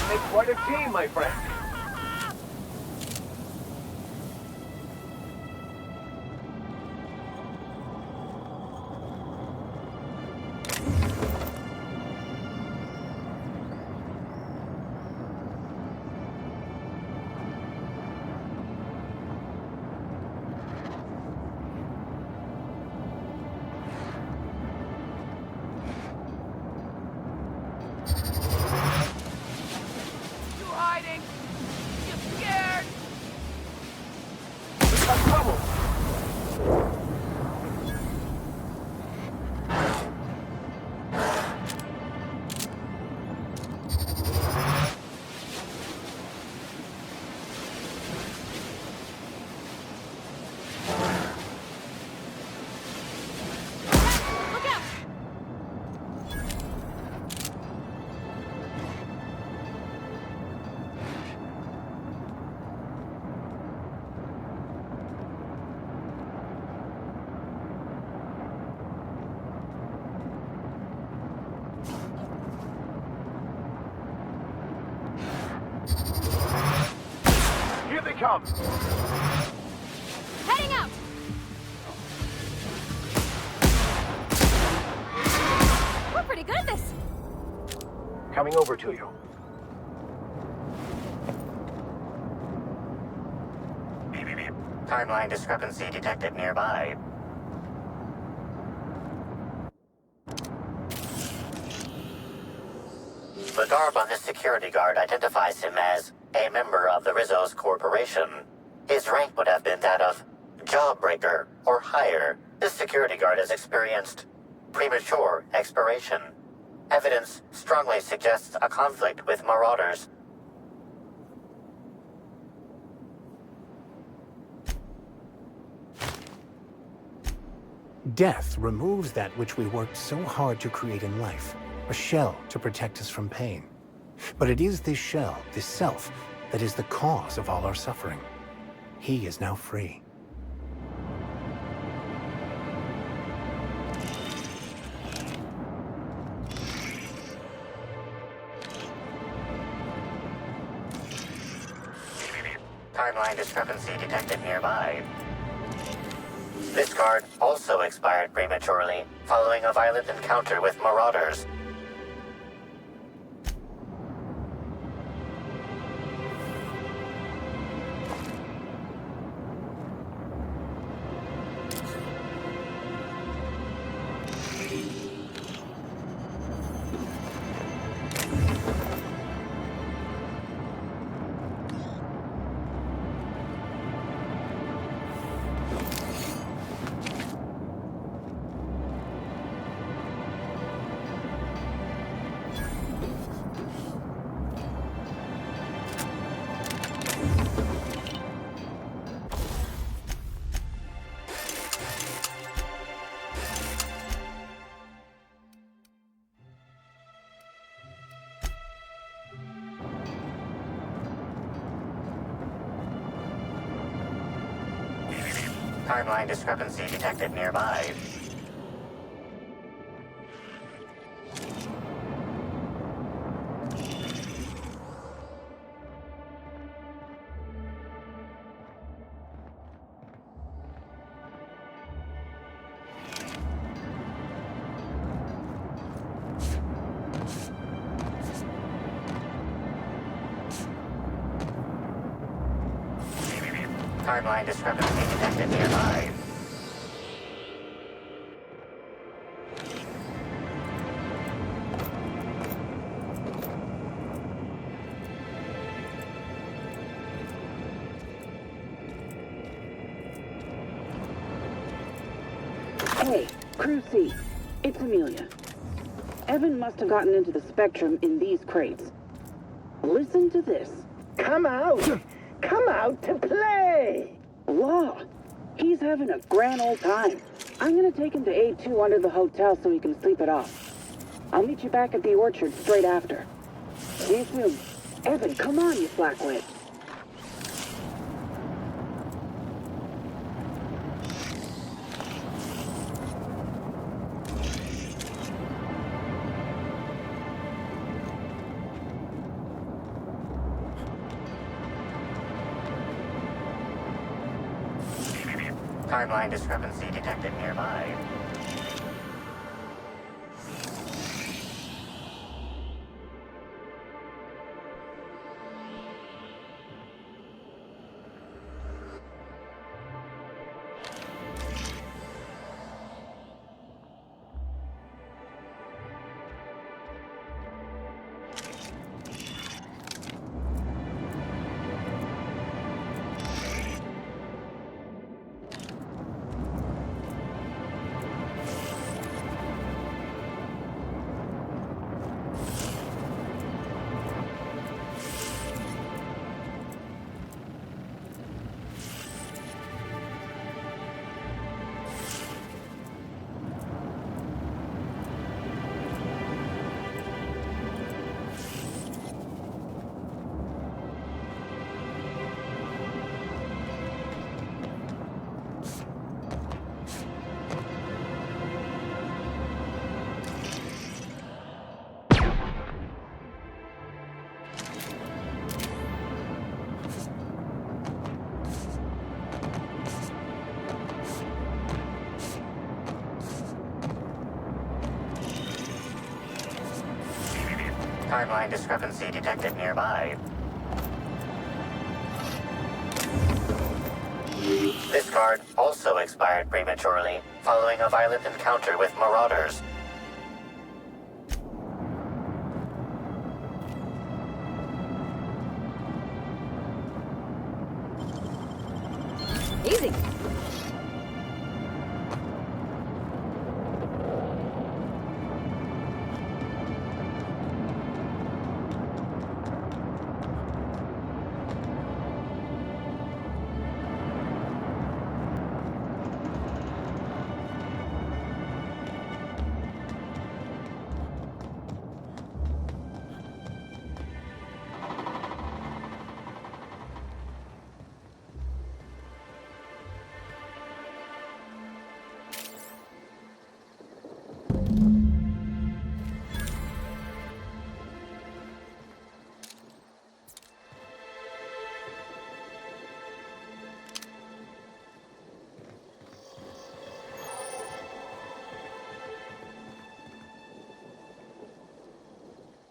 Make quite a team, my friend. Here they come! Heading out! We're pretty good at this. Coming over to you. Timeline discrepancy detected nearby. The garb on this security guard identifies him as a member of the Rizzo's corporation. His rank would have been that of Jawbreaker or higher. This security guard has experienced premature expiration. Evidence strongly suggests a conflict with Marauders. Death removes that which we worked so hard to create in life, a shell to protect us from pain. But it is this shell, this self, that is the cause of all our suffering. He is now free. Timeline discrepancy detected nearby. This guard also expired prematurely, following a violent encounter with Marauders. Timeline discrepancy detected nearby. Timeline discrepancy detected nearby. Hey, Crew C. It's Amelia. Evan must have gotten into the Spectrum in these crates. Listen to this. Come out! Come out to play! Law. He's having a grand old time. I'm gonna take him to A2 under the hotel so he can sleep it off. I'll meet you back at the orchard straight after. See you soon. Evan, come on, you flackwit. Timeline discrepancy detected nearby. Timeline discrepancy detected nearby. This card also expired prematurely, following a violent encounter with marauders. Easy.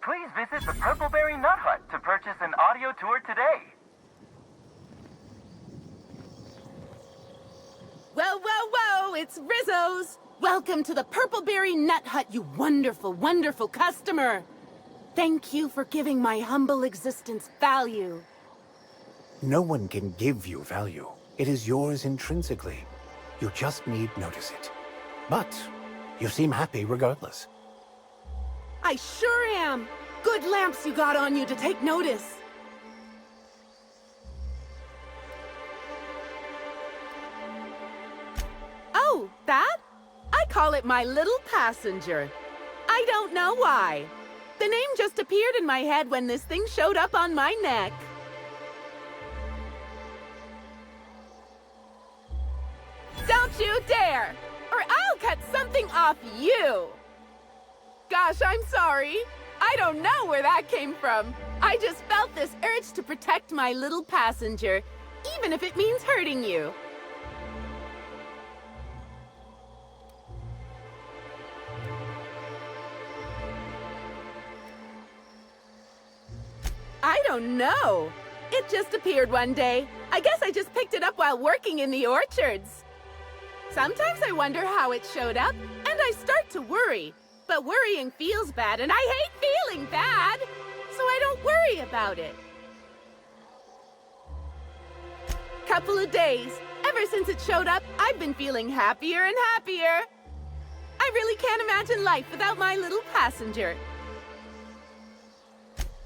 Please visit the Purpleberry Nut Hut to purchase an audio tour today. Whoa, whoa, whoa! It's Rizzo's! Welcome to the Purpleberry Nut Hut, you wonderful, wonderful customer! Thank you for giving my humble existence value. No one can give you value. It is yours intrinsically. You just need notice it. But you seem happy regardless. I sure am! Good lamps you got on you to take notice. Oh, that? I call it my little passenger. I don't know why. The name just appeared in my head when this thing showed up on my neck. Don't you dare! Or I'll cut something off you! Gosh, I'm sorry. I don't know where that came from. I just felt this urge to protect my little passenger, even if it means hurting you. I don't know. It just appeared one day. I guess I just picked it up while working in the orchards. Sometimes I wonder how it showed up, and I start to worry. But worrying feels bad, and I hate feeling bad, so I don't worry about it. Couple of days. Ever since it showed up, I've been feeling happier and happier. I really can't imagine life without my little passenger.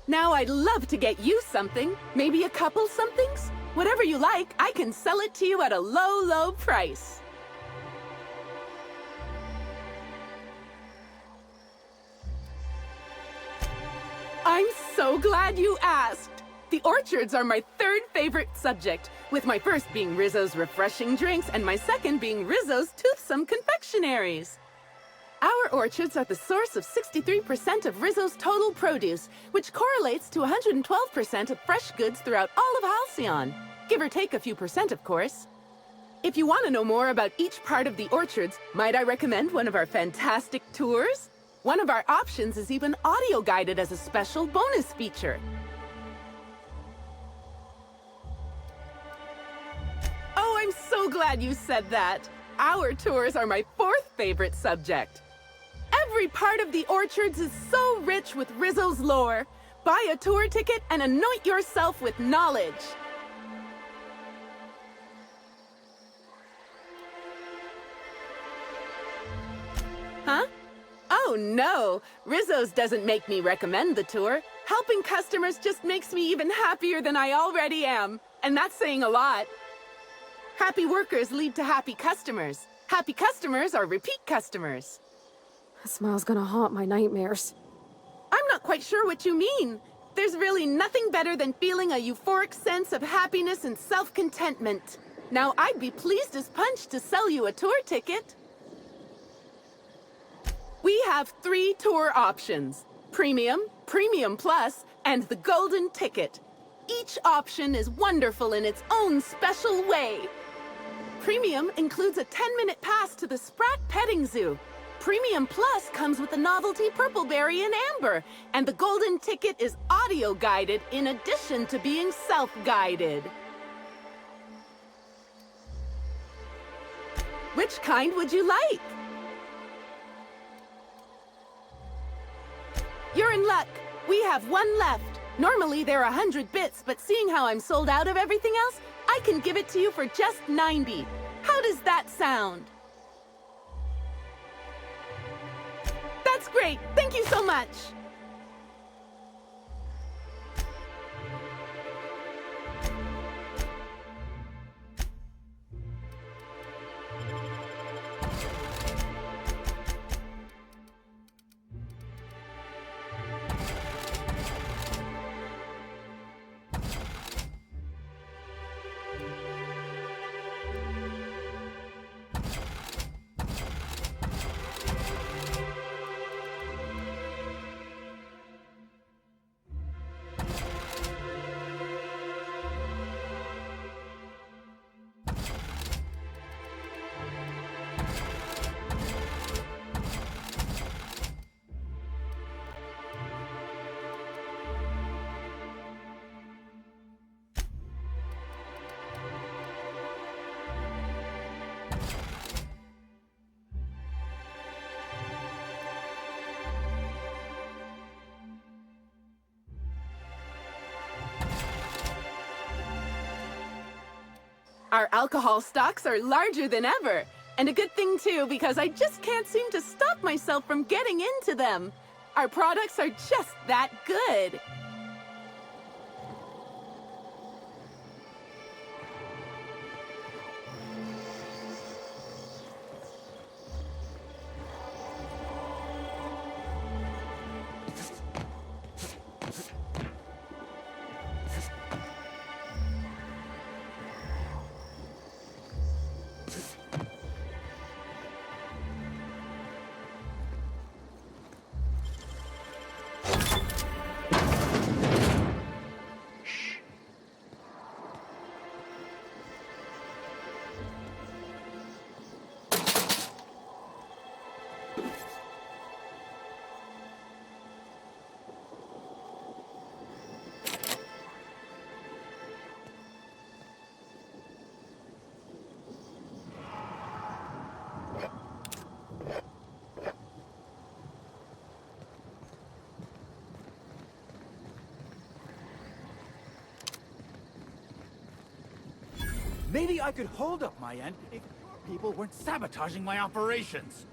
Now I'd love to get you something, maybe a couple somethings. Whatever you like, I can sell it to you at a low, low price. I'm so glad you asked. The orchards are my third favorite subject, with my first being Rizzo's refreshing drinks and my second being Rizzo's toothsome confectionaries. Our orchards are the source of 63% of Rizzo's total produce, which correlates to 112% of fresh goods throughout all of Halcyon. Give or take a few percent, of course. If you want to know more about each part of the orchards, might I recommend one of our fantastic tours? One of our options is even audio guided as a special bonus feature. Oh, I'm so glad you said that. Our tours are my fourth favorite subject. Every part of the orchards is so rich with Rizzo's lore. Buy a tour ticket and anoint yourself with knowledge. Huh? Oh no, Rizzo's doesn't make me recommend the tour. Helping customers just makes me even happier than I already am. And that's saying a lot. Happy workers lead to happy customers. Happy customers are repeat customers. That smell's gonna haunt my nightmares. I'm not quite sure what you mean. There's really nothing better than feeling a euphoric sense of happiness and self-contentment. Now, I'd be pleased as punch to sell you a tour ticket. We have 3 tour options: Premium, Premium Plus, and the Golden Ticket. Each option is wonderful in its own special way. Premium includes a 10-minute pass to the Sprat Petting Zoo. Premium Plus comes with the novelty Purpleberry and Amber, and the Golden Ticket is audio-guided in addition to being self-guided. Which kind would you like? You're in luck. We have 1 left. Normally they're 100 bits, but seeing how I'm sold out of everything else, I can give it to you for just 90. How does that sound? That's great. Thank you so much. Our alcohol stocks are larger than ever. And a good thing, too, because I just can't seem to stop myself from getting into them. Our products are just that good. Maybe I could hold up my end if your people weren't sabotaging my operations.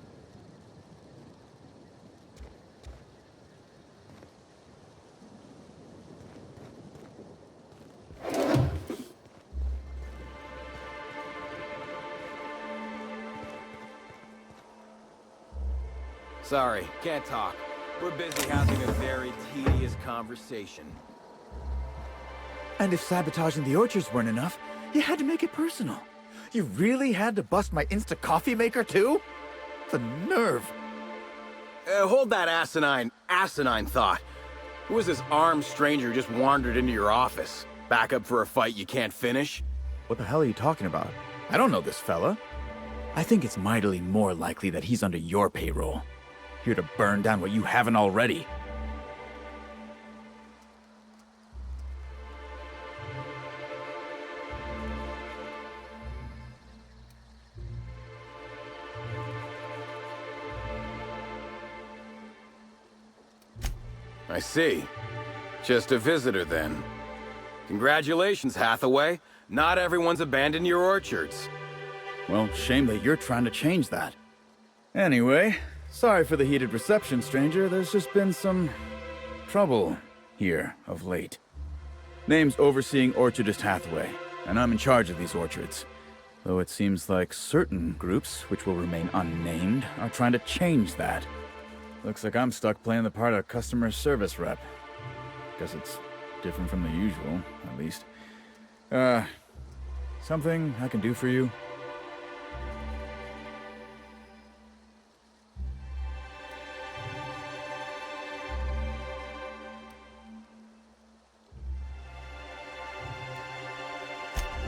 Sorry, can't talk. We're busy having a very tedious conversation. And if sabotaging the orchards weren't enough, you had to make it personal. You really had to bust my Insta coffee maker too? The nerve. Hold that asinine thought. Who was this armed stranger who just wandered into your office? Back up for a fight you can't finish? What the hell are you talking about? I don't know this fella. I think it's mightily more likely that he's under your payroll, here to burn down what you haven't already. I see. Just a visitor, then. Congratulations, Hathaway. Not everyone's abandoned your orchards. Well, shame that you're trying to change that. Anyway, sorry for the heated reception, stranger. There's just been some trouble here of late. Name's Overseeing Orchardist Hathaway, and I'm in charge of these orchards. Though it seems like certain groups, which will remain unnamed, are trying to change that. Looks like I'm stuck playing the part of customer service rep. Guess it's different from the usual, at least. Something I can do for you?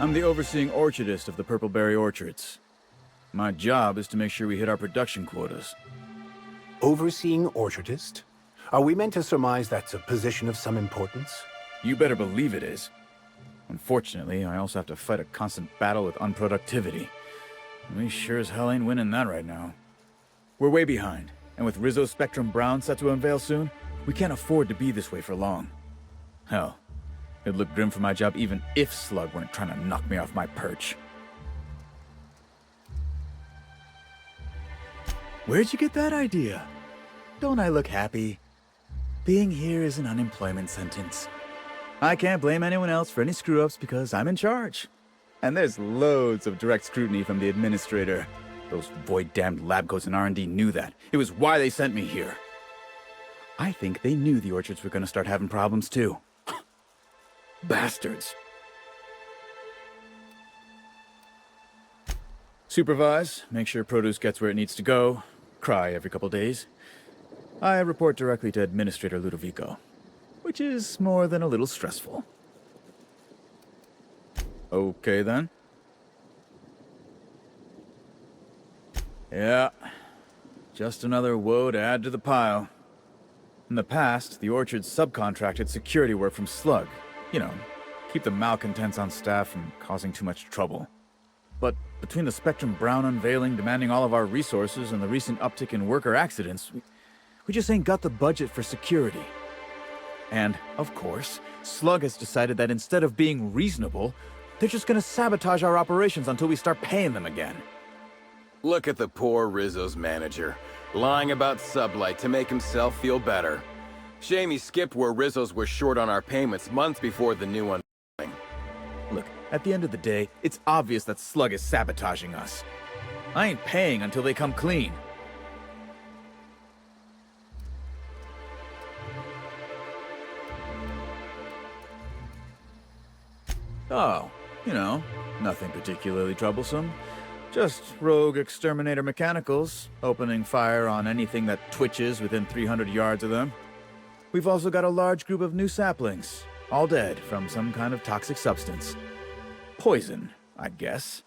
I'm the Overseeing Orchardist of the Purpleberry Orchards. My job is to make sure we hit our production quotas. Overseeing orchardist? Are we meant to surmise that's a position of some importance? You better believe it is. Unfortunately, I also have to fight a constant battle with unproductivity. We sure as hell ain't winning that right now. We're way behind, and with Rizzo's Spectrum Brown set to unveil soon, we can't afford to be this way for long. Hell, it'd look grim for my job even if Slug weren't trying to knock me off my perch. Where'd you get that idea? Don't I look happy? Being here is an unemployment sentence. I can't blame anyone else for any screw-ups because I'm in charge. And there's loads of direct scrutiny from the administrator. Those void-damned lab coats in R&D knew that. It was why they sent me here. I think they knew the orchards were gonna start having problems too. Bastards. Supervise, make sure produce gets where it needs to go. Cry every couple days. I report directly to Administrator Ludovico, which is more than a little stressful. Okay, then. Yeah, just another woe to add to the pile. In the past, the orchard subcontracted security work from Slug. You know, keep the malcontents on staff from causing too much trouble. But between the Spectrum Brown unveiling demanding all of our resources and the recent uptick in worker accidents, we just ain't got the budget for security. And, of course, Slug has decided that instead of being reasonable, they're just gonna sabotage our operations until we start paying them again. Look at the poor Rizzo's manager, lying about Sublight to make himself feel better. Shame he skipped where Rizzo's were short on our payments months before the new one. Look, at the end of the day, it's obvious that Slug is sabotaging us. I ain't paying until they come clean. Oh, you know, nothing particularly troublesome. Just rogue exterminator mechanicals, opening fire on anything that twitches within 300 yards of them. We've also got a large group of new saplings, all dead from some kind of toxic substance. Poison, I'd guess.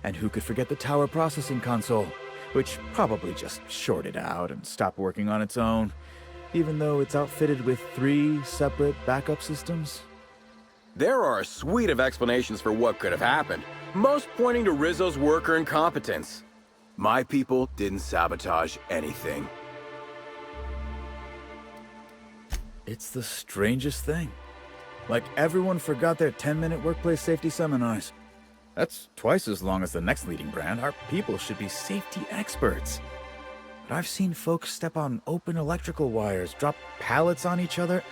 And who could forget the tower processing console, which probably just shorted out and stopped working on its own, even though it's outfitted with 3 separate backup systems? There are a suite of explanations for what could have happened, most pointing to Rizzo's worker incompetence. My people didn't sabotage anything. It's the strangest thing. Like everyone forgot their 10-minute workplace safety seminars. That's twice as long as the next leading brand. Our people should be safety experts. But I've seen folks step on open electrical wires, drop pallets on each other.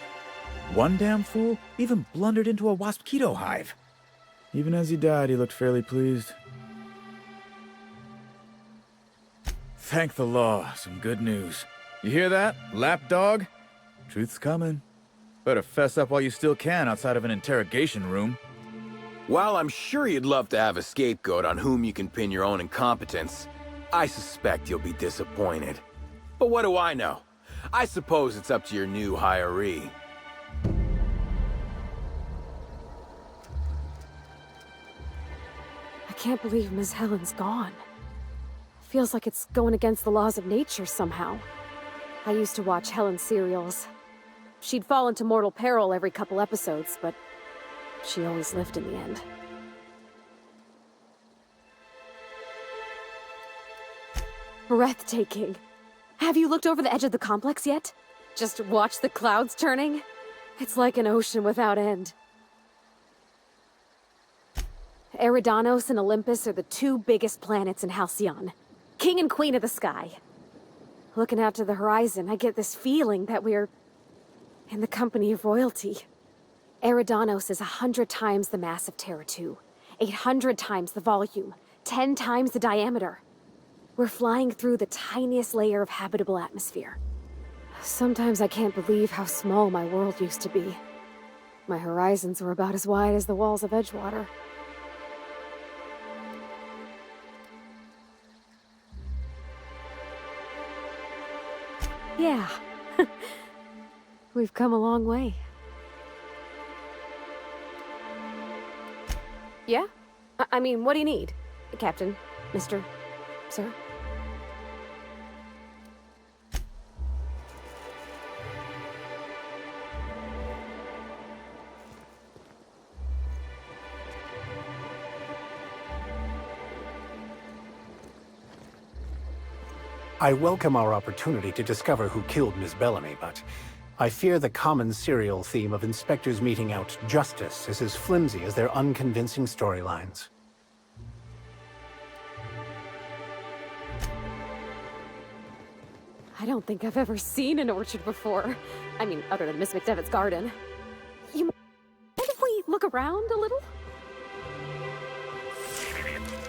One damn fool even blundered into a mosquito hive. Even as he died, he looked fairly pleased. Thank the law, some good news. You hear that, lapdog? Truth's coming. Better fess up while you still can outside of an interrogation room. While I'm sure you'd love to have a scapegoat on whom you can pin your own incompetence, I suspect you'll be disappointed. But what do I know? I suppose it's up to your new hiree. I can't believe Miss Helen's gone. Feels like it's going against the laws of nature somehow. I used to watch Helen's serials. She'd fall into mortal peril every couple episodes, but she always lived in the end. Breathtaking. Have you looked over the edge of the complex yet? Just watch the clouds turning? It's like an ocean without end. Eridanos and Olympus are the two biggest planets in Halcyon. King and Queen of the sky. Looking out to the horizon, I get this feeling that we're in the company of royalty. Eridanos is 100 times the mass of Terra 2, 800 times the volume, 10 times the diameter. We're flying through the tiniest layer of habitable atmosphere. Sometimes I can't believe how small my world used to be. My horizons were about as wide as the walls of Edgewater. Yeah. We've come a long way. Yeah? I mean, what do you need? Captain? Mr. Sir? I welcome our opportunity to discover who killed Miss Bellamy, but I fear the common serial theme of inspectors meting out justice is as flimsy as their unconvincing storylines. I don't think I've ever seen an orchard before. I mean, other than Miss McDevitt's garden. You mind if we look around a little?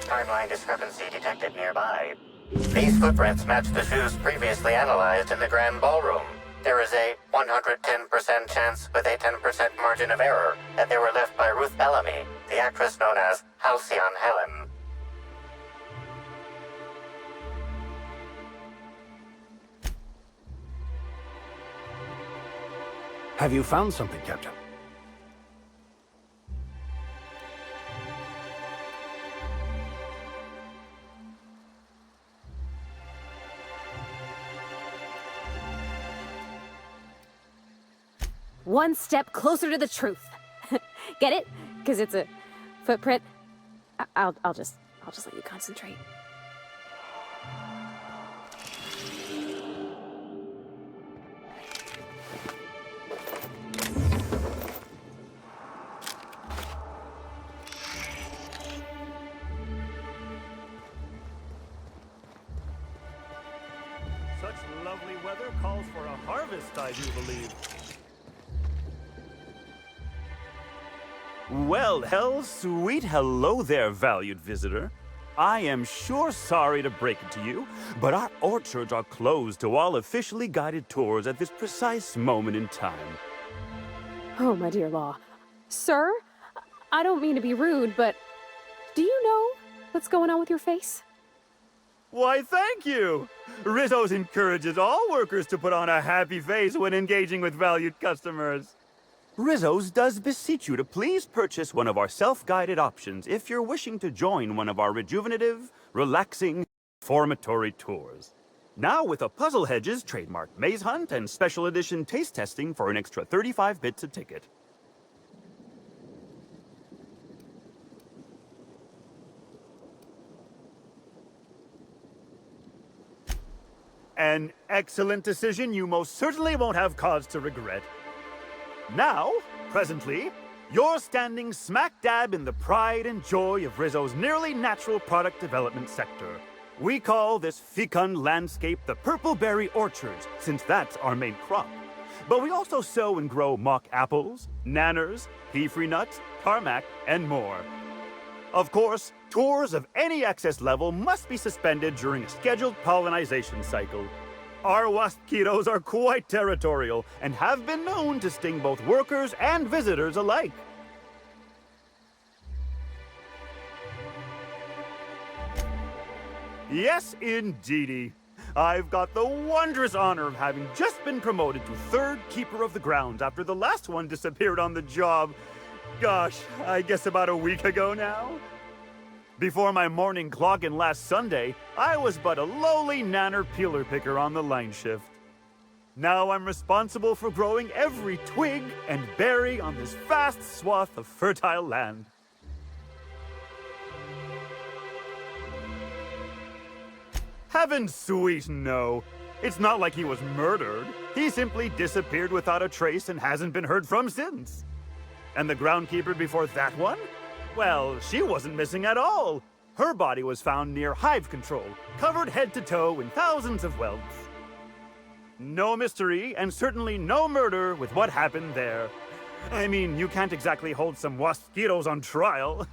Timeline discrepancy detected nearby. These footprints match the shoes previously analyzed in the Grand Ballroom. There is a 110% chance with a 10% margin of error that they were left by Ruth Bellamy, the actress known as Halcyon Helen. Have you found something, Captain? One step closer to the truth. Get it? Because it's a footprint. I'll just let you concentrate. Such lovely weather calls for a harvest, I do believe. Well, sweet hello there, valued visitor. I am sure sorry to break it to you, but our orchards are closed to all officially guided tours at this precise moment in time. Oh, my dear Law. Sir, I don't mean to be rude, but do you know what's going on with your face? Why, thank you! Rizzo's encourages all workers to put on a happy face when engaging with valued customers. Rizzo's does beseech you to please purchase one of our self-guided options if you're wishing to join one of our rejuvenative, relaxing, formatory tours. Now with a Puzzle Hedges trademark maze hunt and special edition taste testing for an extra 35 bits a ticket. An excellent decision you most certainly won't have cause to regret. Now, presently, you're standing smack dab in the pride and joy of Rizzo's nearly natural product development sector. We call this fecund landscape the Purpleberry Orchards, since that's our main crop. But we also sow and grow mock apples, nanners, pea-free nuts, tarmac, and more. Of course, tours of any excess level must be suspended during a scheduled pollinization cycle. Our wasp kiddos are quite territorial and have been known to sting both workers and visitors alike. Yes, indeedy. I've got the wondrous honor of having just been promoted to third keeper of the grounds after the last one disappeared on the job. Gosh, I guess about a week ago now. Before my morning clock-in last Sunday, I was but a lowly nanner peeler picker on the line shift. Now I'm responsible for growing every twig and berry on this vast swath of fertile land. Heaven sweet, no. It's not like he was murdered. He simply disappeared without a trace and hasn't been heard from since. And the groundkeeper before that one? Well, she wasn't missing at all. Her body was found near hive control, covered head to toe in thousands of welts. No mystery, and certainly no murder with what happened there. I mean, you can't exactly hold some mosquitoes on trial.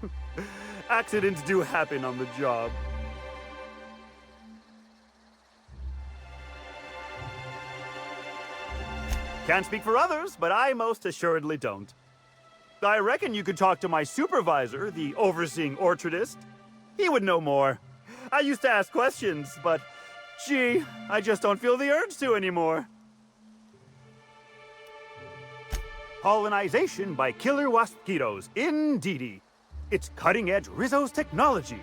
Accidents do happen on the job. Can't speak for others, but I most assuredly don't. I reckon you could talk to my supervisor, the overseeing orchardist. He would know more. I used to ask questions, but gee, I just don't feel the urge to anymore. Pollinization by killer mosquitoes, indeedy. It's cutting-edge Rizzo's technology.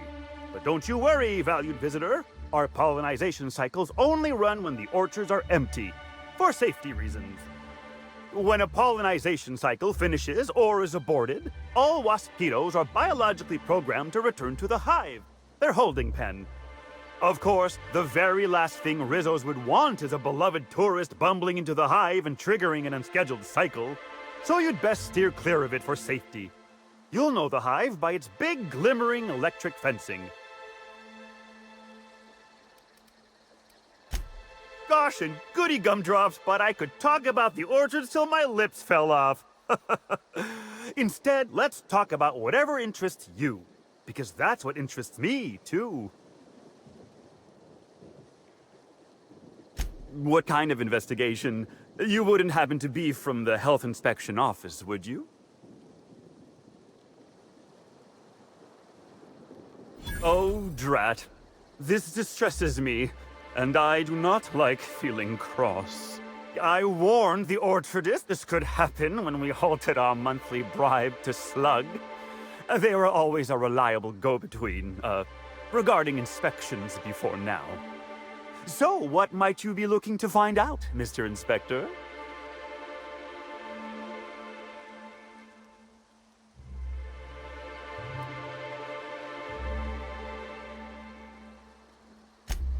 But don't you worry, valued visitor. Our pollinization cycles only run when the orchards are empty, for safety reasons. When a pollinization cycle finishes or is aborted, all mosquitoes are biologically programmed to return to the hive, their holding pen. Of course, the very last thing Rizzos would want is a beloved tourist bumbling into the hive and triggering an unscheduled cycle, so you'd best steer clear of it for safety. You'll know the hive by its big, glimmering electric fencing. Gosh and goody gumdrops, but I could talk about the orchards till my lips fell off. Instead, let's talk about whatever interests you, because that's what interests me, too. What kind of investigation? You wouldn't happen to be from the health inspection office, would you? Oh, drat. This distresses me. And I do not like feeling cross. I warned the orchardist this could happen when we halted our monthly bribe to Slug. They were always a reliable go-between, regarding inspections before now. So, what might you be looking to find out, Mr. Inspector?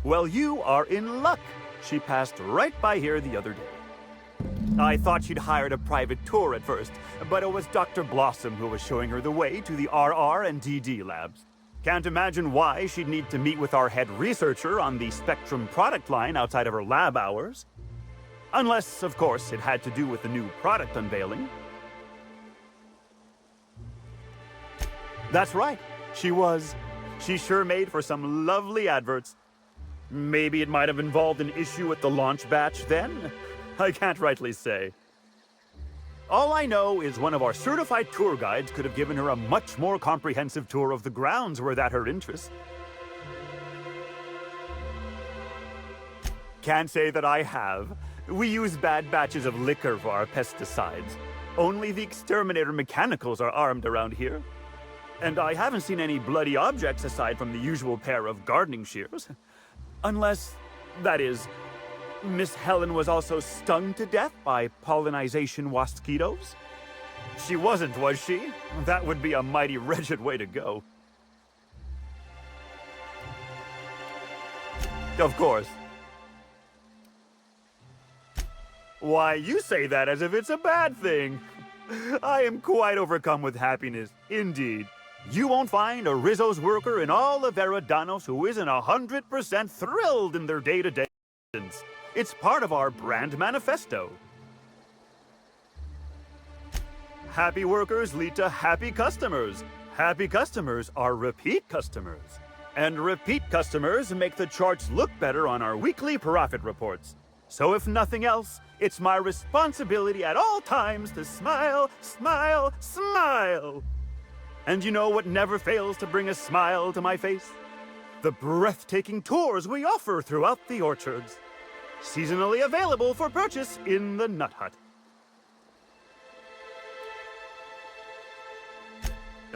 Well, you are in luck. She passed right by here the other day. I thought she'd hired a private tour at first, but it was Dr. Blossom who was showing her the way to the RR and DD labs. Can't imagine why she'd need to meet with our head researcher on the Spectrum product line outside of her lab hours. Unless, of course, it had to do with the new product unveiling. That's right, she was. She sure made for some lovely adverts. Maybe it might have involved an issue with the launch batch then? I can't rightly say. All I know is one of our certified tour guides could have given her a much more comprehensive tour of the grounds were that her interest. Can't say that I have. We use bad batches of liquor for our pesticides. Only the exterminator mechanicals are armed around here. And I haven't seen any bloody objects aside from the usual pair of gardening shears. Unless, that is, Miss Helen was also stung to death by pollinization mosquitoes? She wasn't, was she? That would be a mighty wretched way to go. Of course. Why, you say that as if it's a bad thing. I am quite overcome with happiness, indeed. You won't find a Rizzo's worker in all of Eridanos who isn't 100% thrilled in their day-to-day existence. It's part of our brand manifesto. Happy workers lead to happy customers. Happy customers are repeat customers. And repeat customers make the charts look better on our weekly profit reports. So if nothing else, it's my responsibility at all times to smile, smile, smile. And you know what never fails to bring a smile to my face? The breathtaking tours we offer throughout the orchards. Seasonally available for purchase in the Nut Hut.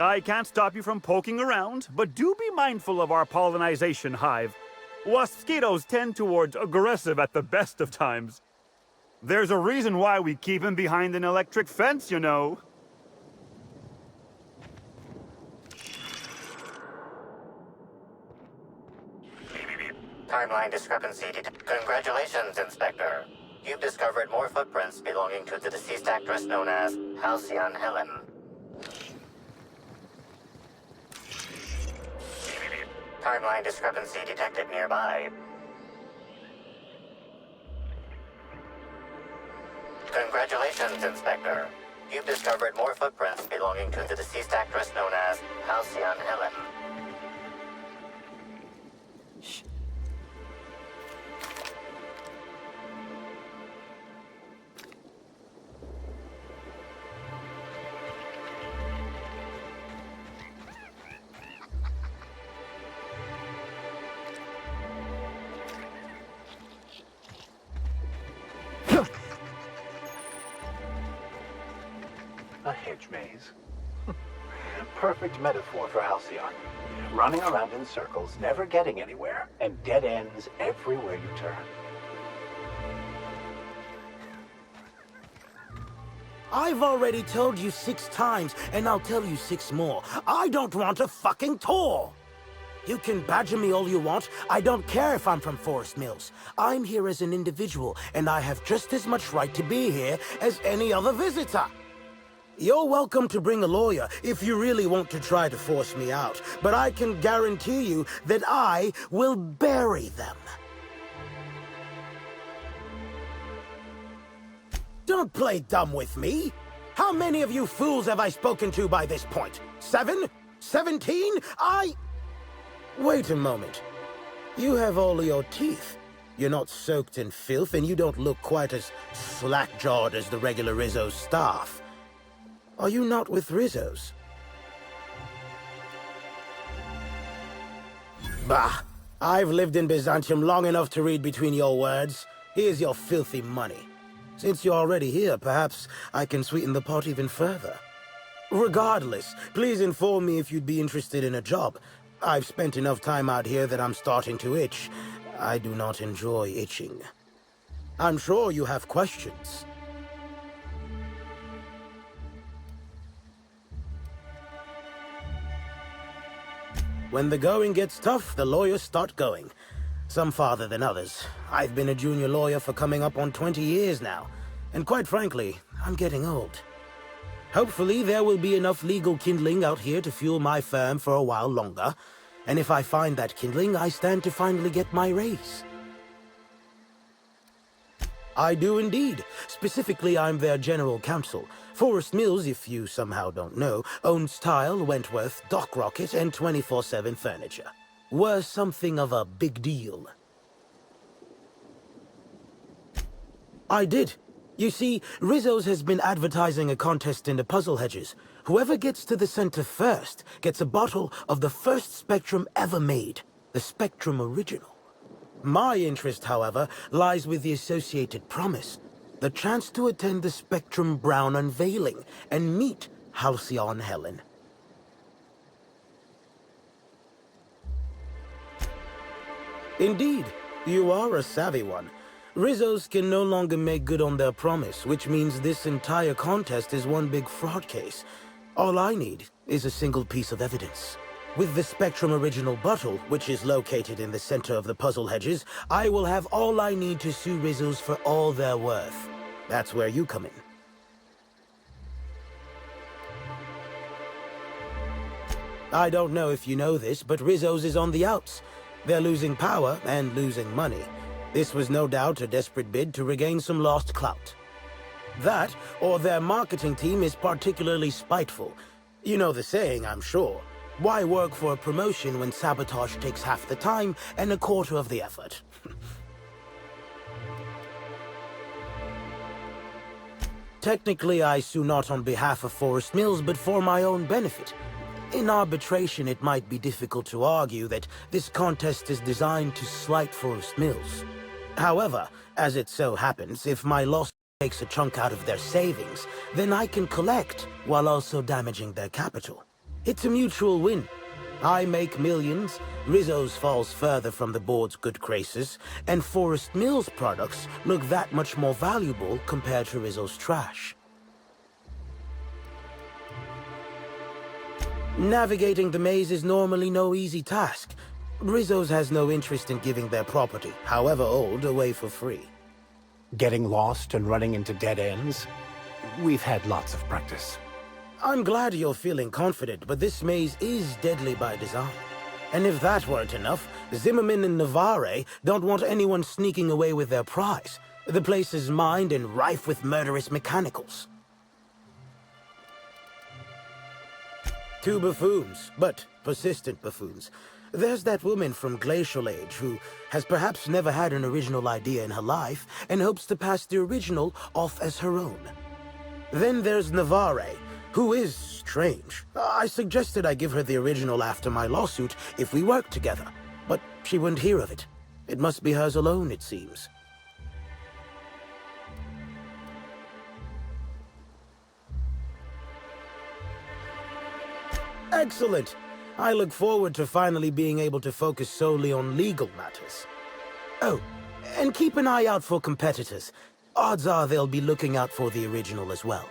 I can't stop you from poking around, but do be mindful of our pollinization hive. Mosquitoes tend towards aggressive at the best of times. There's a reason why we keep him behind an electric fence, you know. Timeline discrepancy Congratulations, Inspector. You've discovered more footprints belonging to the deceased actress known as Halcyon Helen. Timeline discrepancy detected nearby. Congratulations, Inspector. You've discovered more footprints belonging to the deceased actress known as Halcyon Helen. Shh. A hedge maze. Perfect metaphor for Halcyon. Running around in circles, never getting anywhere, and dead ends everywhere you turn. I've already told you 6 times, and I'll tell you 6 more. I don't want a fucking tour! You can badger me all you want. I don't care if I'm from Forest Mills. I'm here as an individual, and I have just as much right to be here as any other visitor. You're welcome to bring a lawyer if you really want to try to force me out, but I can guarantee you that I will bury them. Don't play dumb with me. How many of you fools have I spoken to by this point? 7? 17? Wait a moment. You have all your teeth. You're not soaked in filth, and you don't look quite as slack-jawed as the regular Rizzo's staff. Are you not with Rizzo's? Bah! I've lived in Byzantium long enough to read between your words. Here's your filthy money. Since you're already here, perhaps I can sweeten the pot even further. Regardless, please inform me if you'd be interested in a job. I've spent enough time out here that I'm starting to itch. I do not enjoy itching. I'm sure you have questions. When the going gets tough, the lawyers start going. Some farther than others. I've been a junior lawyer for coming up on 20 years now. And quite frankly, I'm getting old. Hopefully, there will be enough legal kindling out here to fuel my firm for a while longer. And if I find that kindling, I stand to finally get my raise. I do indeed. Specifically, I'm their general counsel. Forest Mills, if you somehow don't know, owns Tile, Wentworth, Dock Rocket, and 24/7 Furniture. We're something of a big deal. I did. You see, Rizzo's has been advertising a contest in the puzzle hedges. Whoever gets to the center first gets a bottle of the first Spectrum ever made, the Spectrum Original. My interest, however, lies with the associated promise, the chance to attend the Spectrum Brown unveiling and meet Halcyon Helen. Indeed, you are a savvy one. Rizzo's can no longer make good on their promise, which means this entire contest is one big fraud case. All I need is a single piece of evidence. With the Spectrum Original bottle, which is located in the center of the puzzle hedges, I will have all I need to sue Rizzo's for all they're worth. That's where you come in. I don't know if you know this, but Rizzo's is on the outs. They're losing power and losing money. This was no doubt a desperate bid to regain some lost clout. That, or their marketing team is particularly spiteful. You know the saying, I'm sure. Why work for a promotion when sabotage takes half the time and a quarter of the effort? Technically, I sue not on behalf of Forest Mills, but for my own benefit. In arbitration, it might be difficult to argue that this contest is designed to slight Forest Mills. However, as it so happens, if my loss takes a chunk out of their savings, then I can collect while also damaging their capital. It's a mutual win. I make millions, Rizzo's falls further from the board's good graces, and Forest Mills products look that much more valuable compared to Rizzo's trash. Navigating the maze is normally no easy task. Rizzo's has no interest in giving their property, however old, away for free. Getting lost and running into dead ends? We've had lots of practice. I'm glad you're feeling confident, but this maze is deadly by design. And if that weren't enough, Zimmerman and Navarre don't want anyone sneaking away with their prize. The place is mined and rife with murderous mechanicals. Two buffoons, but persistent buffoons. There's that woman from Glacial Age who has perhaps never had an original idea in her life and hopes to pass the original off as her own. Then there's Navarre, who is strange. I suggested I give her the original after my lawsuit if we worked together, but she wouldn't hear of it. It must be hers alone, it seems. Excellent. I look forward to finally being able to focus solely on legal matters. Oh, and keep an eye out for competitors. Odds are they'll be looking out for the original as well.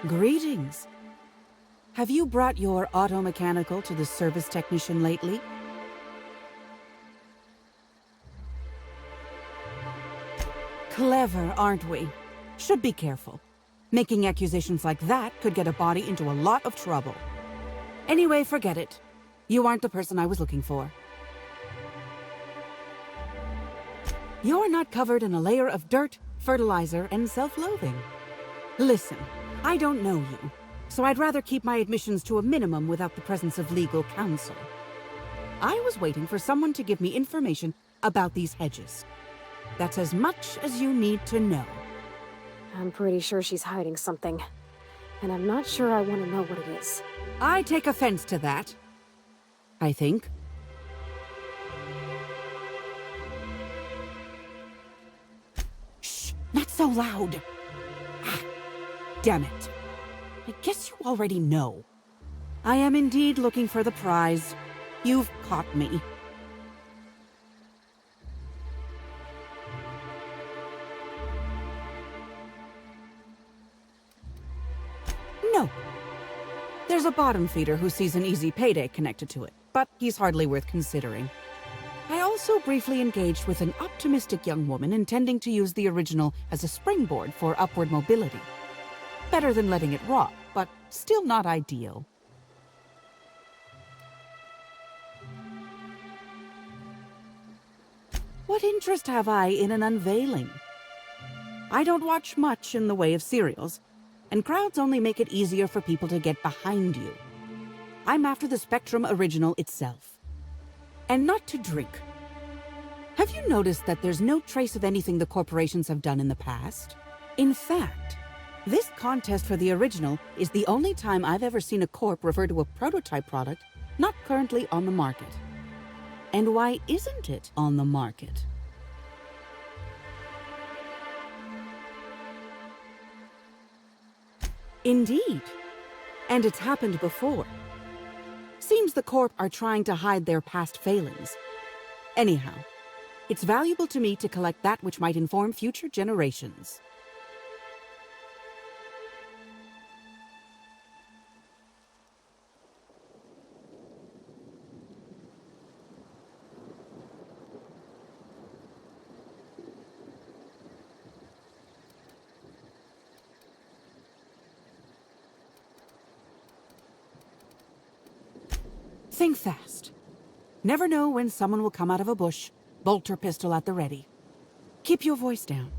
Greetings. Have you brought your auto-mechanical to the service technician lately? Clever, aren't we? Should be careful. Making accusations like that could get a body into a lot of trouble. Anyway, forget it. You aren't the person I was looking for. You're not covered in a layer of dirt, fertilizer, and self-loathing. Listen, I don't know you, so I'd rather keep my admissions to a minimum without the presence of legal counsel. I was waiting for someone to give me information about these hedges. That's as much as you need to know. I'm pretty sure she's hiding something. And I'm not sure I want to know what it is. I take offense to that. I think. Shh! Not so loud! Damn it. I guess you already know. I am indeed looking for the prize. You've caught me. No. There's a bottom feeder who sees an easy payday connected to it, but he's hardly worth considering. I also briefly engaged with an optimistic young woman intending to use the original as a springboard for upward mobility. Better than letting it rot, but still not ideal. What interest have I in an unveiling? I don't watch much in the way of serials, and crowds only make it easier for people to get behind you. I'm after the Spectrum original itself. And not to drink. Have you noticed that there's no trace of anything the corporations have done in the past? In fact, this contest for the original is the only time I've ever seen a corp refer to a prototype product not currently on the market. And why isn't it on the market? Indeed. And it's happened before. Seems the Corp are trying to hide their past failings. Anyhow, it's valuable to me to collect that which might inform future generations. Think fast. Never know when someone will come out of a bush, bolt or pistol at the ready. Keep your voice down.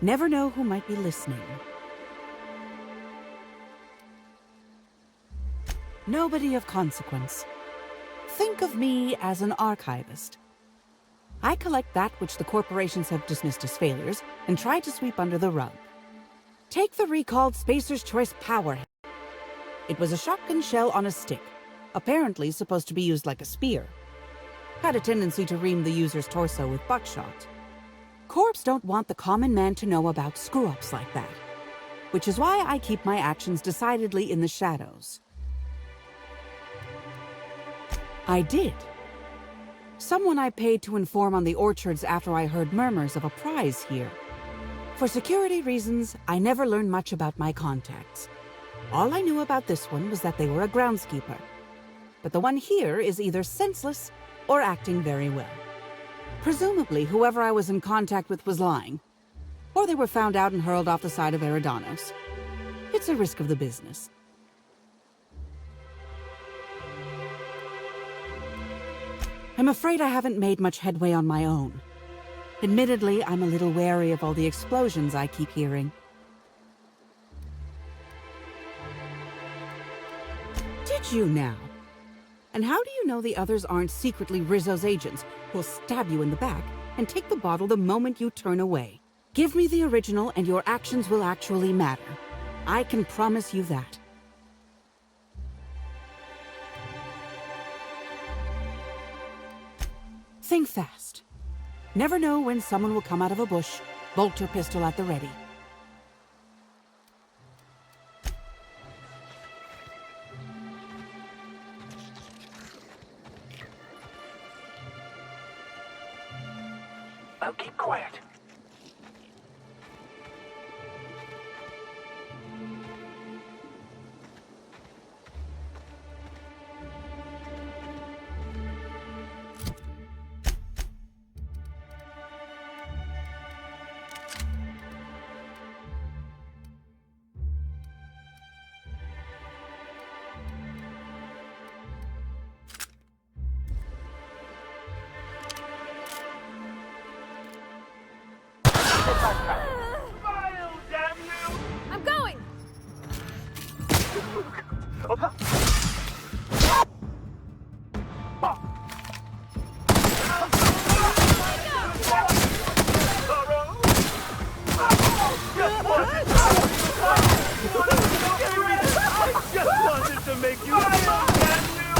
Never know who might be listening. Nobody of consequence. Think of me as an archivist. I collect that which the corporations have dismissed as failures and try to sweep under the rug. Take the recalled Spacer's Choice Power. It was a shotgun shell on a stick, apparently supposed to be used like a spear. Had a tendency to ream the user's torso with buckshot. Corps don't want the common man to know about screw-ups like that, which is why I keep my actions decidedly in the shadows. I did. Someone I paid to inform on the orchards after I heard murmurs of a prize here. For security reasons, I never learned much about my contacts. All I knew about this one was that they were a groundskeeper. But the one here is either senseless or acting very well. Presumably, whoever I was in contact with was lying. Or they were found out and hurled off the side of Eridanos. It's a risk of the business. I'm afraid I haven't made much headway on my own. Admittedly, I'm a little wary of all the explosions I keep hearing. Did you now? And how do you know the others aren't secretly Rizzo's agents who'll stab you in the back and take the bottle the moment you turn away? Give me the original and your actions will actually matter. I can promise you that. Think fast. Never know when someone will come out of a bush, bolt or pistol at the ready. Now keep quiet. I'm going! Just wanted to make you feel, damn you!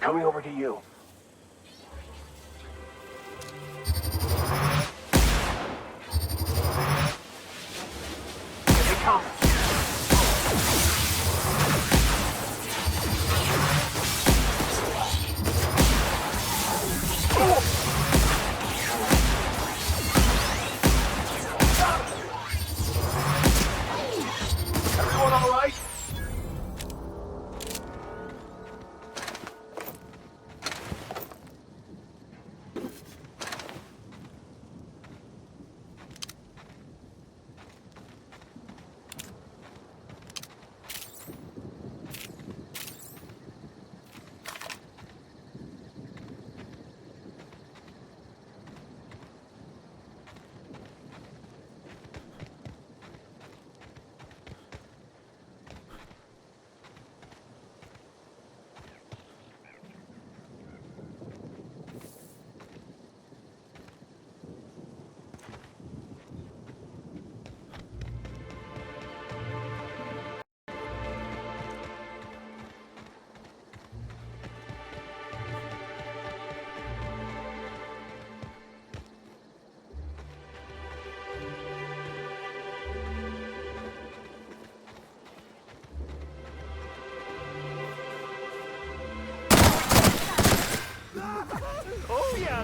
Coming over to you. Here they come.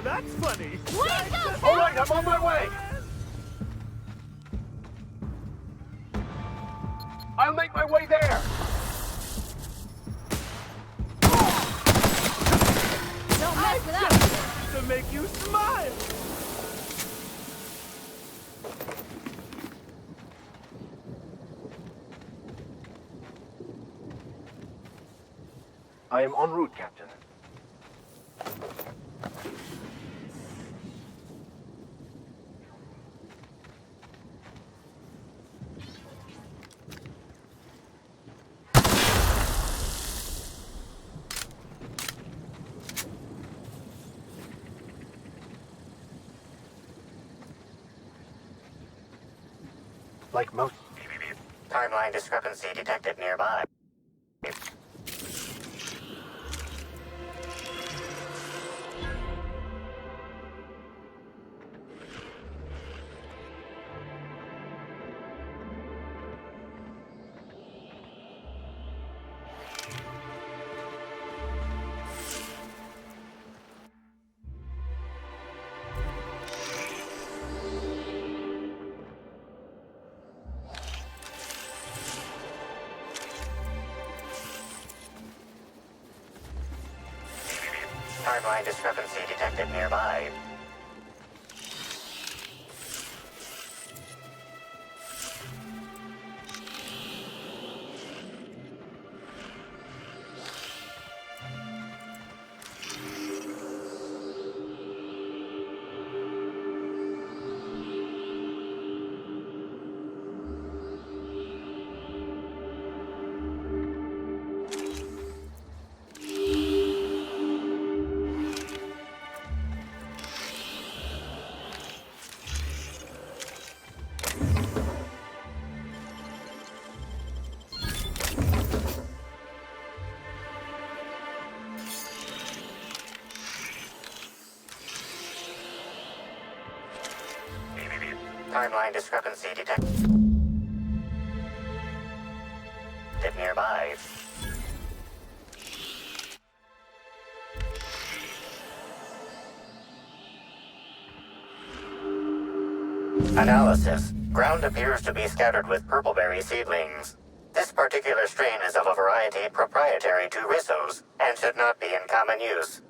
Now that's funny. All right, I'm on my way. I'll make my way there. Don't mess with us! To make you smile. I am en route, Captain. Like most... Timeline discrepancy detected nearby. Timeline discrepancy detected nearby. Timeline discrepancy detected nearby. Analysis. Ground appears to be scattered with purpleberry seedlings. This particular strain is of a variety proprietary to Rizzo's and should not be in common use.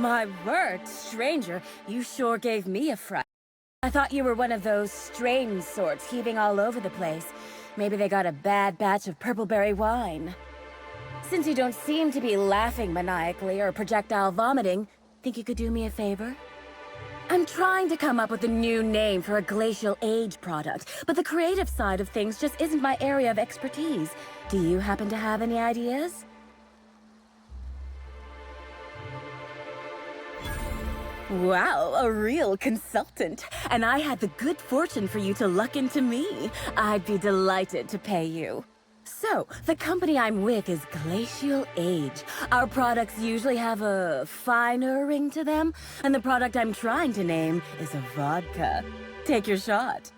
My word, stranger, you sure gave me a fright. I thought you were one of those strange sorts heaving all over the place. Maybe they got a bad batch of purpleberry wine. Since you don't seem to be laughing maniacally or projectile vomiting, think you could do me a favor? I'm trying to come up with a new name for a glacial age product, but the creative side of things just isn't my area of expertise. Do you happen to have any ideas? Wow, a real consultant. And I had the good fortune for you to luck into me. I'd be delighted to pay you. So, the company I'm with is Glacial Age. Our products usually have a finer ring to them, and the product I'm trying to name is a vodka. Take your shot.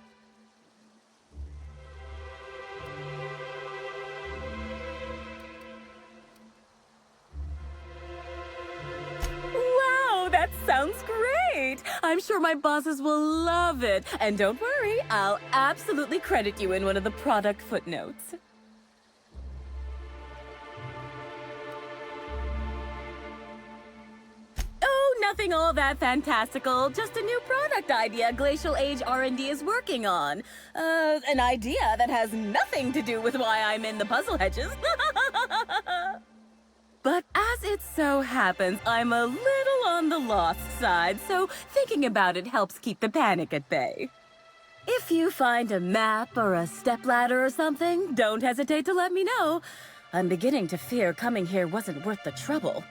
Wow, that sounds great! I'm sure my bosses will love it. And don't worry, I'll absolutely credit you in one of the product footnotes. Oh, nothing all that fantastical. Just a new product idea Glacial Age R&D is working on. An idea that has nothing to do with why I'm in the puzzle hedges. But as it so happens, I'm a little on the lost side, so thinking about it helps keep the panic at bay. If you find a map or a stepladder or something, don't hesitate to let me know. I'm beginning to fear coming here wasn't worth the trouble.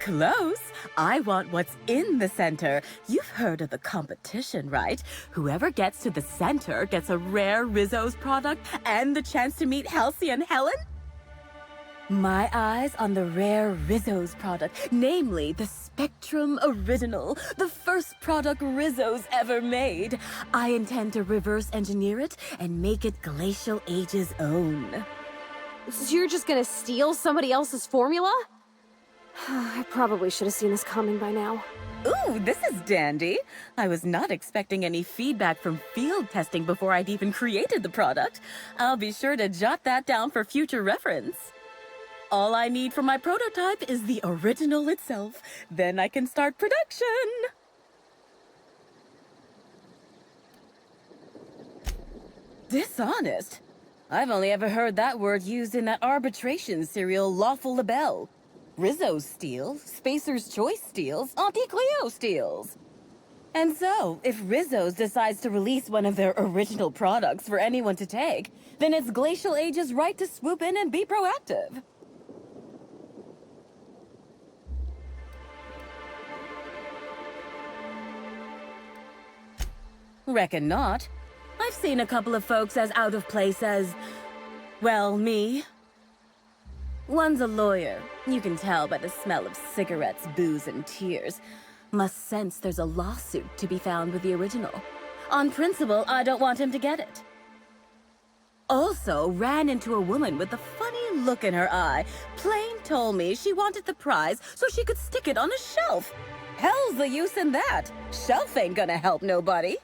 Close. I want what's in the center. You've heard of the competition, right? Whoever gets to the center gets a rare Rizzo's product and the chance to meet Halcyon Helen? My eyes on the rare Rizzo's product, namely the Spectrum Original, the first product Rizzo's ever made. I intend to reverse engineer it and make it Glacial Age's own. So you're just gonna steal somebody else's formula? I probably should have seen this coming by now. Ooh, this is dandy. I was not expecting any feedback from field testing before I'd even created the product. I'll be sure to jot that down for future reference. All I need for my prototype is the original itself. Then I can start production. Dishonest? I've only ever heard that word used in that arbitration serial Lawful Labelle. Rizzo steals, Spacer's Choice steals, Auntie Cleo steals. And so, if Rizzo's decides to release one of their original products for anyone to take, then it's Glacial Age's right to swoop in and be proactive. Reckon not. I've seen a couple of folks as out of place as, well, me. One's a lawyer. You can tell by the smell of cigarettes, booze, and tears. Must sense there's a lawsuit to be found with the original. On principle, I don't want him to get it. Also ran into a woman with a funny look in her eye. Plain told me she wanted the prize so she could stick it on a shelf. Hell's the use in that. Shelf ain't gonna help nobody.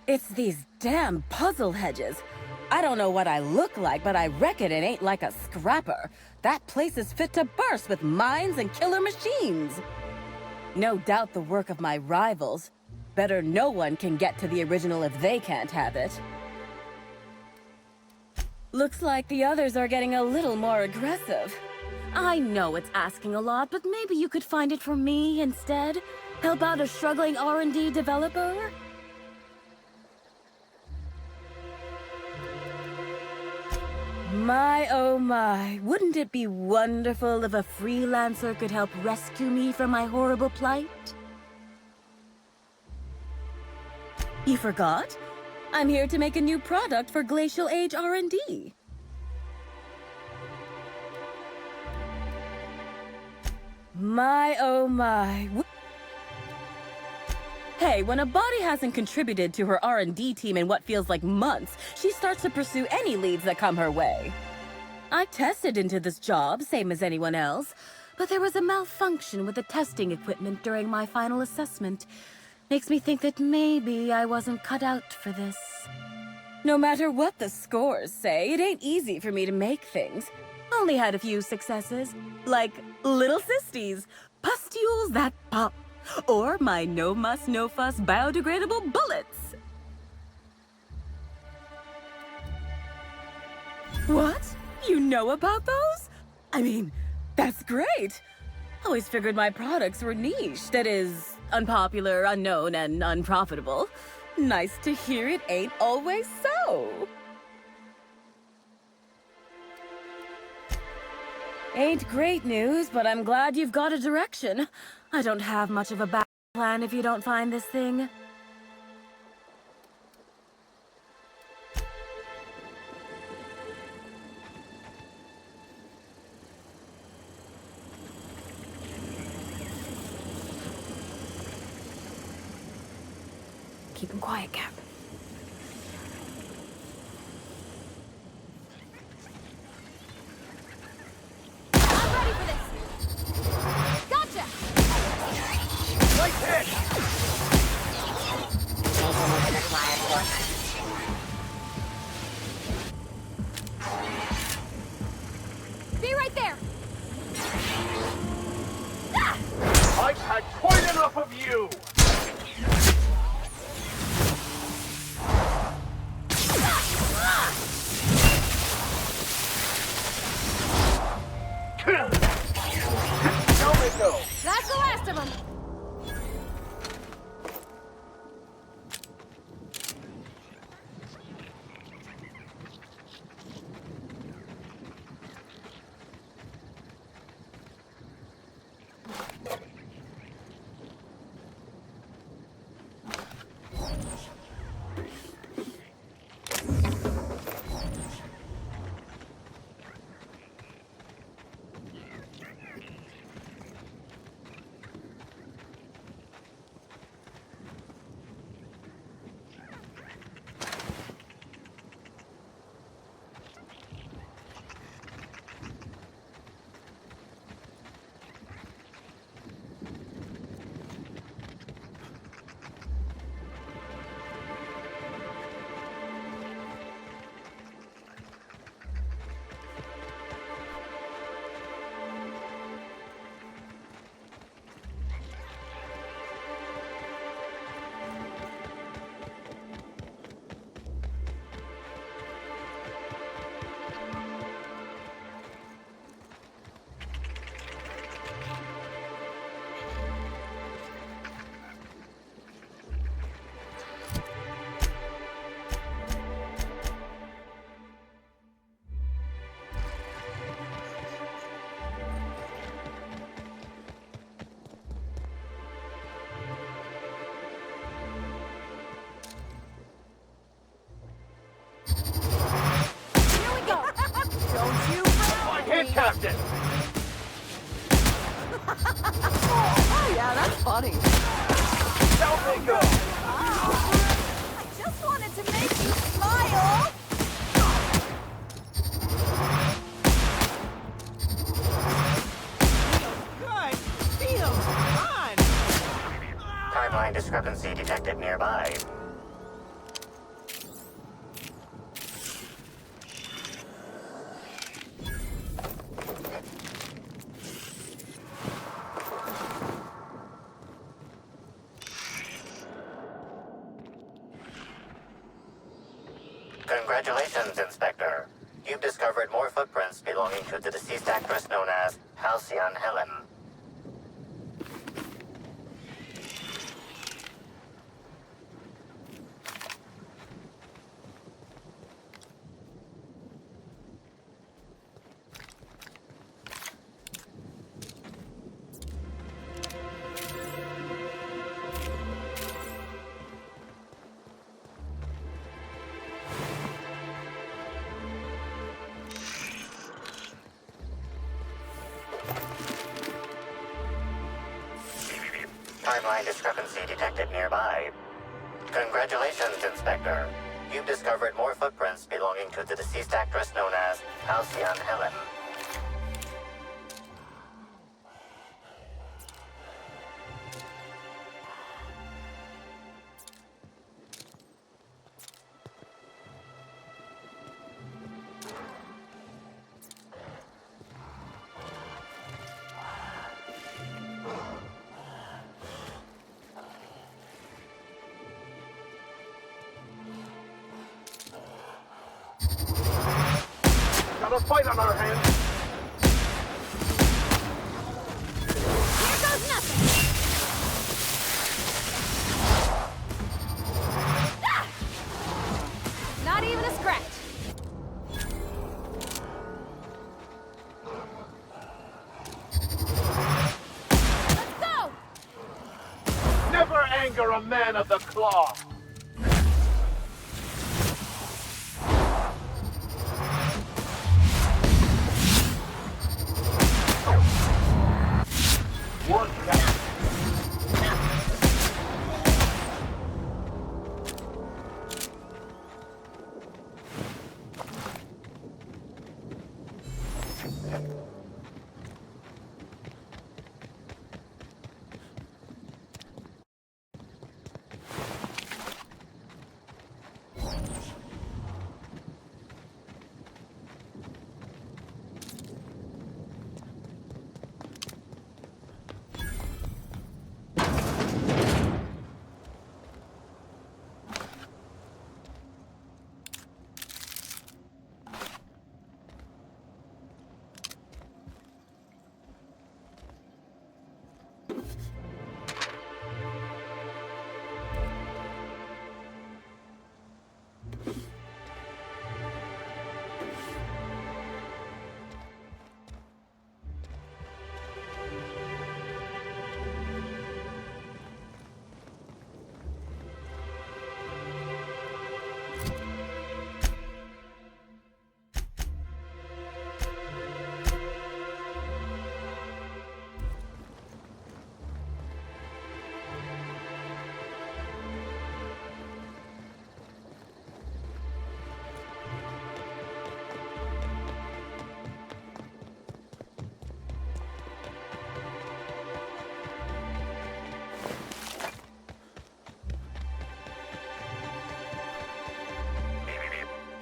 It's these damn puzzle hedges. I don't know what I look like, but I reckon it ain't like a scrapper. That place is fit to burst with mines and killer machines. No doubt the work of my rivals. Better no one can get to the original if they can't have it. Looks like the others are getting a little more aggressive. I know it's asking a lot, but maybe you could find it for me instead? Help out a struggling R&D developer? My, oh my, wouldn't it be wonderful if a freelancer could help rescue me from my horrible plight? You forgot? I'm here to make a new product for Glacial Age R&D. My, oh my. Hey, when a body hasn't contributed to her R&D team in what feels like months, she starts to pursue any leads that come her way. I tested into this job, same as anyone else, but there was a malfunction with the testing equipment during my final assessment. Makes me think that maybe I wasn't cut out for this. No matter what the scores say, it ain't easy for me to make things. Only had a few successes, like little sistis, pustules that pop, or my no muss, no fuss biodegradable bullets. What? You know about those? I mean, that's great. Always figured my products were niche, that is, unpopular, unknown, and unprofitable. Nice to hear it ain't always so. Ain't great news, but I'm glad you've got a direction. I don't have much of a back plan if you don't find this thing. Keep him quiet, Cap. I'm ready for this! Gotcha! Nice hit! Be right there! I've had quite enough of you! Now let go! That's the last of them! Captain! Oh yeah, that's funny. Down they go! I just wanted to make you smile! Good. Feels fun. Timeline discrepancy detected nearby. Congratulations, Inspector. You've discovered more footprints belonging to the deceased actress known as Halcyon Helen. Timeline discrepancy detected nearby. Congratulations, Inspector. You've discovered more footprints belonging to the deceased actress known as Halcyon Helen. a fight on our hands. Here goes nothing. Ah! Not even a scratch. Let's go! Never anger a man of the claw. One down.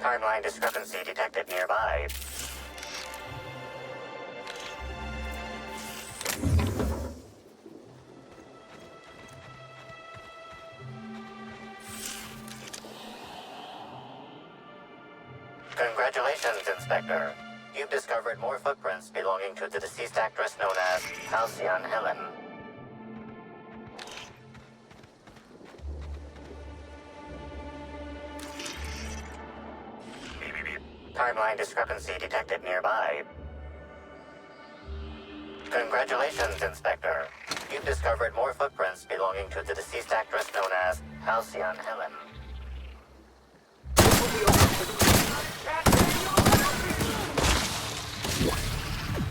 Timeline discrepancy detected nearby. Congratulations, Inspector. You've discovered more footprints belonging to the deceased actress known as Halcyon Helen. Timeline discrepancy detected nearby. Congratulations, Inspector. You've discovered more footprints belonging to the deceased actress known as Halcyon Helen.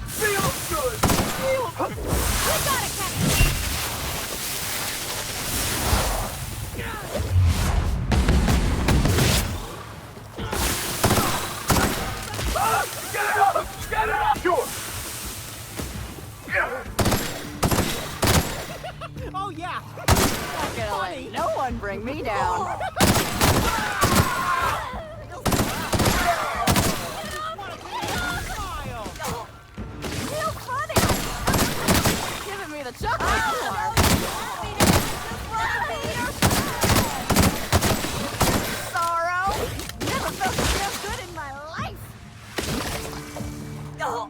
Feels good! We got it, Captain! Get it up! Get it up! Sure! Oh yeah! Not gonna let no one bring me down. Real funny! Giving me the chocolate star. Sorrow! Never felt so damn good in my life! Oh.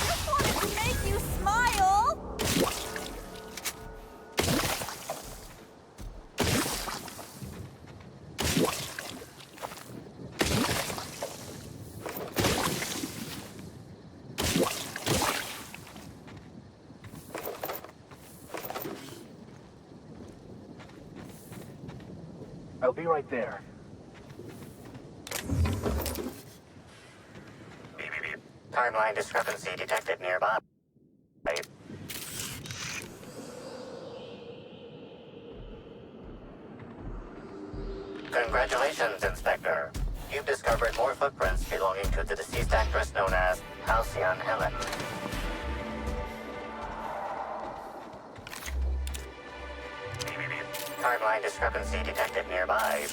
Just wanted to make you smile! I'll be right there. Timeline discrepancy detected nearby. Congratulations, Inspector. You've discovered more footprints belonging to the deceased actress known as Halcyon Helen. Timeline discrepancy detected nearby.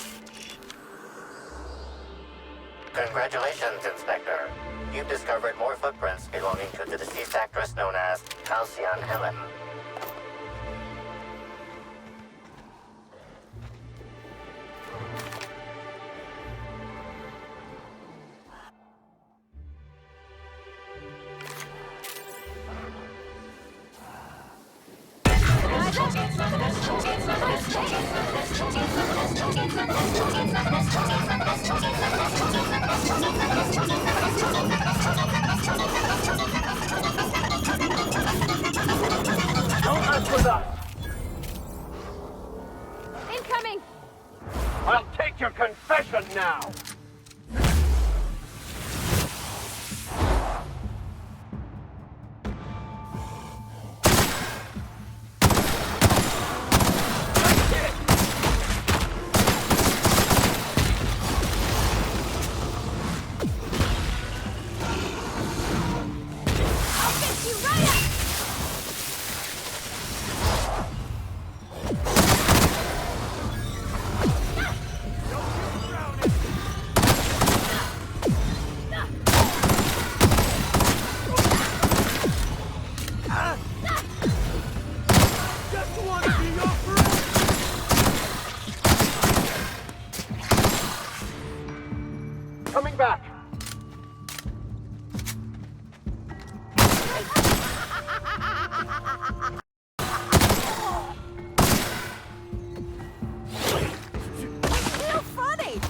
Congratulations, Inspector. You've discovered more footprints belonging to the deceased actress known as Halcyon Helen. Don't mess with us! Incoming! I'll take your confession now! Coming back! Real funny!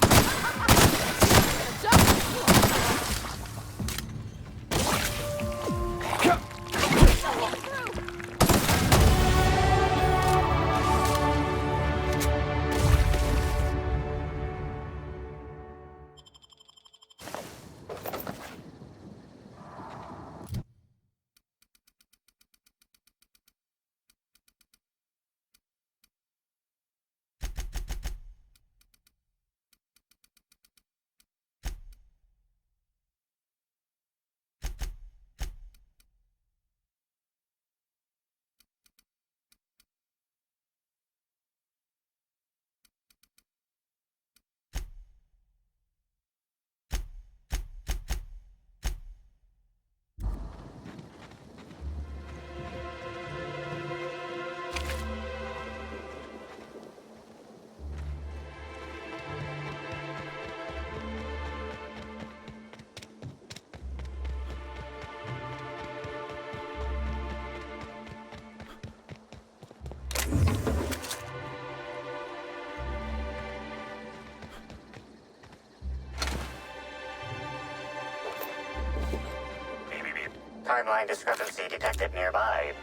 Timeline discrepancy detected nearby.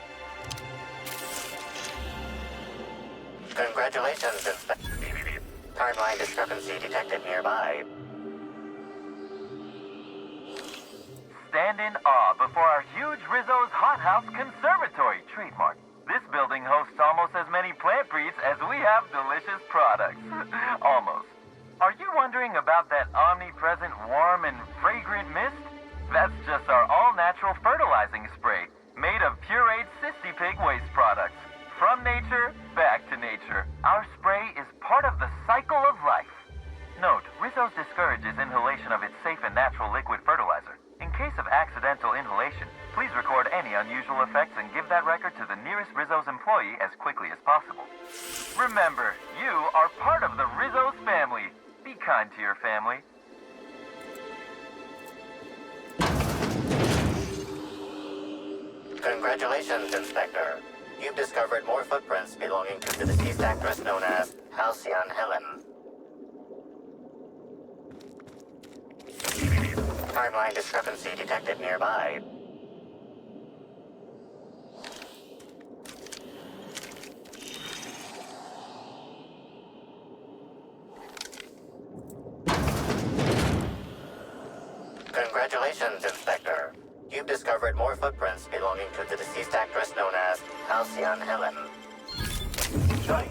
Congratulations, Inspector. Timeline discrepancy detected nearby. Stand in awe before our huge Rizzo's Hothouse Conservatory trademark. This building hosts almost as many plant breeds as we have delicious products. Almost. Are you wondering about that omnipresent, warm, and fragrant mist? That's just our all-natural fertilizing spray, made of pureed sissy pig waste products. From nature, back to nature. Our spray is part of the cycle of life. Note, Rizzo's discourages inhalation of its safe and natural liquid fertilizer. In case of accidental inhalation, please record any unusual effects and give that record to the nearest Rizzo's employee as quickly as possible. Remember, you are part of the Rizzo's family. Be kind to your family. Congratulations, Inspector. You've discovered more footprints belonging to the deceased actress known as Halcyon Helen. Timeline discrepancy detected nearby. Congratulations, Inspector. You've discovered more footprints belonging to the deceased actress known as Halcyon Helen. Nice.